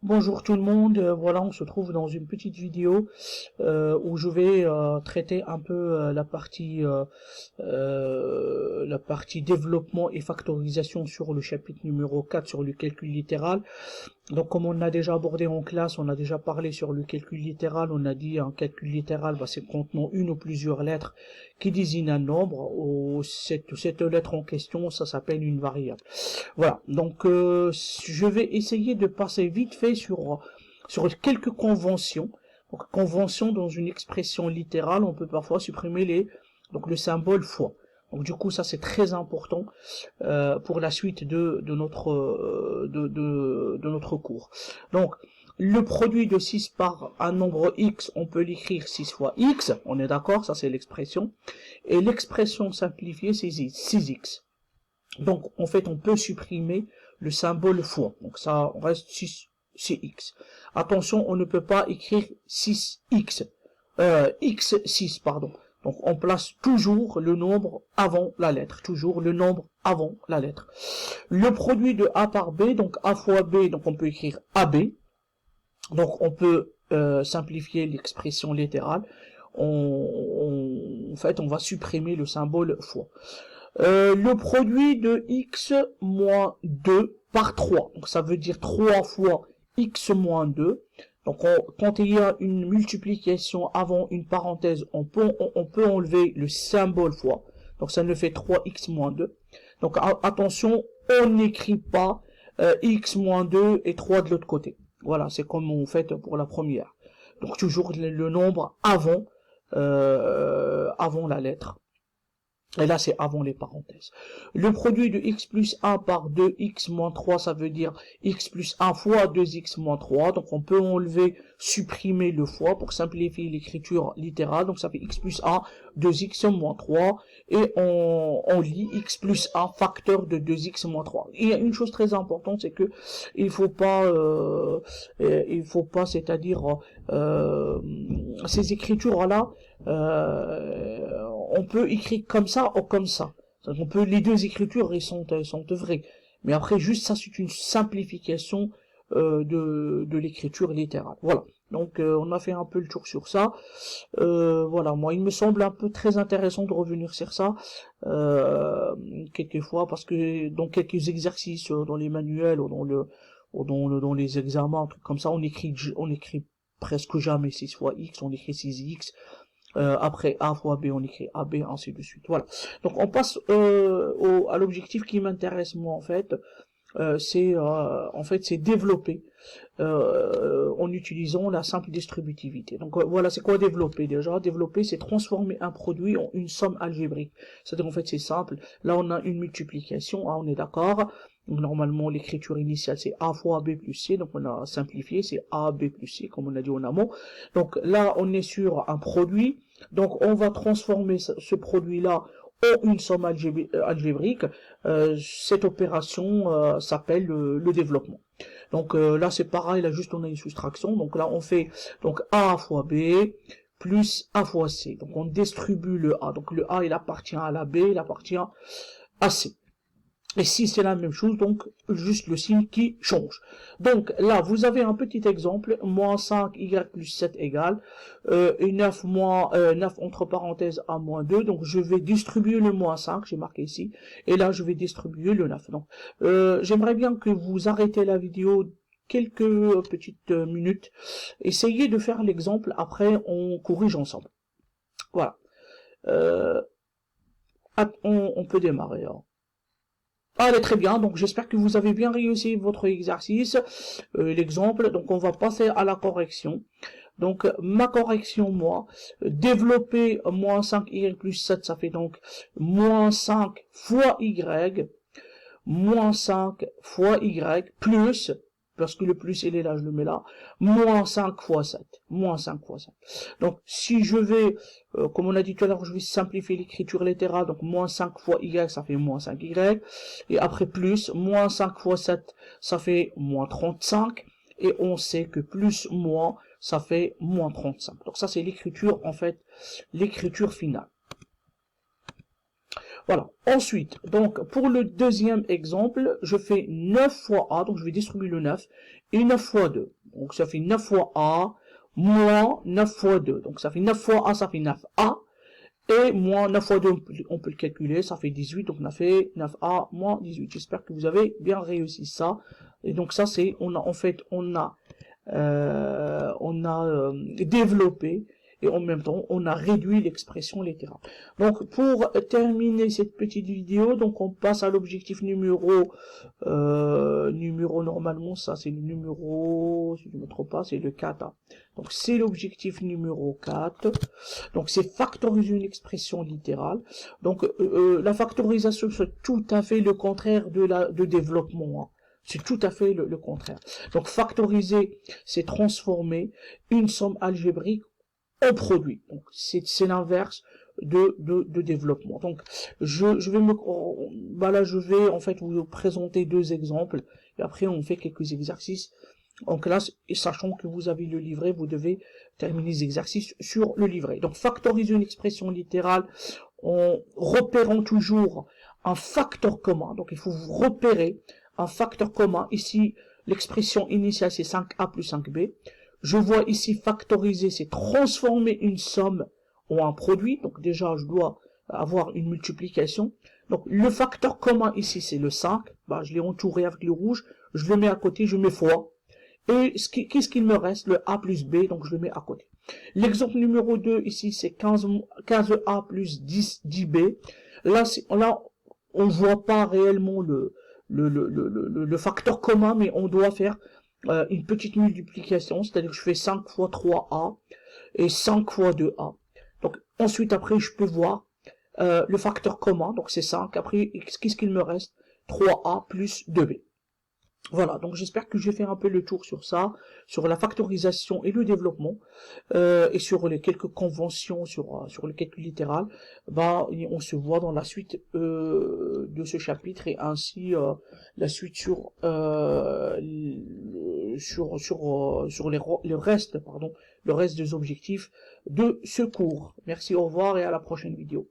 Bonjour tout le monde, voilà on se trouve dans une petite vidéo où je vais traiter un peu la partie développement et factorisation sur le chapitre numéro 4 sur le calcul littéral. Donc comme on a déjà abordé en classe, on a déjà parlé sur le calcul littéral, on a dit un calcul littéral c'est contenant une ou plusieurs lettres qui désignent un nombre, ou cette lettre en question ça s'appelle une variable. Voilà, donc je vais essayer de passer vite fait sur quelques conventions. Donc convention dans une expression littérale, on peut parfois supprimer donc le symbole fois. Donc du coup ça c'est très important pour la suite de notre cours. Donc le produit de 6 par un nombre x, on peut l'écrire 6 fois x, on est d'accord, ça c'est l'expression. Et l'expression simplifiée c'est 6x. Donc en fait on peut supprimer le symbole fois. Donc ça reste 6x. Attention, on ne peut pas écrire 6x. x6, pardon. Donc on place toujours le nombre avant la lettre. Toujours le nombre avant la lettre. Le produit de a par b, donc a fois b, donc on peut écrire ab. Donc on peut simplifier l'expression littérale. En fait, on va supprimer le symbole fois. Le produit de x moins 2 par 3. Donc ça veut dire 3 fois x moins 2. Donc quand il y a une multiplication avant une parenthèse, on peut enlever le symbole fois. Donc ça nous fait 3x moins 2. Donc attention, on n'écrit pas x moins 2 et 3 de l'autre côté. Voilà, c'est comme on fait pour la première. Donc toujours le nombre avant la lettre. Et là, c'est avant les parenthèses. Le produit de x plus 1 par 2x moins 3, ça veut dire x plus 1 fois 2x moins 3. Donc, on peut enlever, supprimer le fois pour simplifier l'écriture littérale. Donc, ça fait x plus 1, 2x moins 3. Et on lit x plus 1 facteur de 2x moins 3. Et il y a une chose très importante, c'est que il faut pas, c'est-à-dire, ces écritures-là, on peut écrire comme ça ou comme ça. On peut, les deux écritures sont vraies. Mais après, juste ça, c'est une simplification de l'écriture littérale. Voilà. Donc, on a fait un peu le tour sur ça. Voilà. Moi, il me semble un peu très intéressant de revenir sur ça quelquefois, parce que dans quelques exercices, dans les manuels ou dans les examens, un truc comme ça, on écrit presque jamais 6 fois x, on écrit 6x. Après A fois B, on écrit AB, ainsi de suite. Voilà. Donc on passe à l'objectif qui m'intéresse moi en fait. C'est développer en utilisant la simple distributivité. Donc voilà, c'est quoi développer déjà? Développer, c'est transformer un produit en une somme algébrique. C'est-à-dire en fait c'est simple. Là on a une multiplication, on est d'accord. Donc normalement l'écriture initiale c'est A fois B plus C, donc on a simplifié, c'est A, B plus C, comme on a dit en amont. Donc là on est sur un produit, donc on va transformer ce produit-là en une somme algébrique. Cette opération s'appelle le développement. Donc là c'est pareil, là juste on a une soustraction, donc là on fait donc A fois B plus A fois C. Donc on distribue le A, donc le A il appartient à la B, il appartient à C. Et si c'est la même chose, donc juste le signe qui change. Donc là, vous avez un petit exemple, moins 5y plus 7 égale, et 9 entre parenthèses à moins 2, donc je vais distribuer le moins 5, j'ai marqué ici, et là je vais distribuer le 9. Donc j'aimerais bien que vous arrêtez la vidéo quelques petites minutes, essayez de faire l'exemple, après on corrige ensemble. Voilà. On peut démarrer. Hein. Allez, très bien, donc j'espère que vous avez bien réussi votre exercice, l'exemple, donc on va passer à la correction. Donc ma correction, moi, développer moins 5y plus 7, ça fait donc moins 5 fois y, moins 5 fois y, plus, parce que le plus il est là, je le mets là, moins 5 fois 7, moins 5 fois 7. Donc si je vais, comme on a dit tout à l'heure, je vais simplifier l'écriture littérale, donc moins 5 fois y, ça fait moins 5y, et après plus, moins 5 fois 7, ça fait moins 35, et on sait que plus moins, ça fait moins 35. Donc ça c'est l'écriture, en fait, l'écriture finale. Voilà. Ensuite, donc, pour le deuxième exemple, je fais 9 fois A, donc je vais distribuer le 9, et 9 fois 2. Donc, ça fait 9 fois A, moins 9 fois 2. Donc, ça fait 9 fois A, ça fait 9A. Et moins 9 fois 2, on peut le calculer, ça fait 18, donc on a fait 9A moins 18. J'espère que vous avez bien réussi ça. Et donc ça, c'est, on a, en fait, développé, et en même temps, on a réduit l'expression littérale. Donc, pour terminer cette petite vidéo, donc on passe à l'objectif numéro normalement, ça c'est le numéro, si je ne me trompe pas, c'est le 4. Hein. Donc, c'est l'objectif numéro 4. Donc, c'est factoriser une expression littérale. Donc, la factorisation, c'est tout à fait le contraire de développement. Hein. C'est tout à fait le contraire. Donc, factoriser, c'est transformer une somme algébrique en produit. Donc, c'est l'inverse de développement. Donc, je vais en fait vous présenter deux exemples et après on fait quelques exercices en classe et sachant que vous avez le livret, vous devez terminer les exercices sur le livret. Donc, factoriser une expression littérale en repérant toujours un facteur commun. Donc, il faut vous repérer un facteur commun. Ici, l'expression initiale, c'est 5a plus 5b. Je vois ici factoriser, c'est transformer une somme en un produit. Donc, déjà, je dois avoir une multiplication. Donc, le facteur commun ici, c'est le 5. Bah, je l'ai entouré avec le rouge. Je le mets à côté, je mets fois. Et qu'est-ce qu'il me reste? Le a plus b, donc je le mets à côté. L'exemple numéro 2, ici, c'est 15a plus 10b. Là, on ne voit pas réellement le facteur commun, mais on doit faire une petite multiplication, c'est-à-dire que je fais 5 fois 3a et 5 fois 2a. Donc, ensuite, après, je peux voir le facteur commun, donc c'est 5. Après, qu'est-ce qu'il me reste? 3a plus 2b. Voilà, donc j'espère que je vais faire un peu le tour sur ça, sur la factorisation et le développement, et sur les quelques conventions sur le calcul littéral. Bah, on se voit dans la suite de ce chapitre et ainsi la suite sur le reste des objectifs de ce cours. Merci, au revoir et à la prochaine vidéo.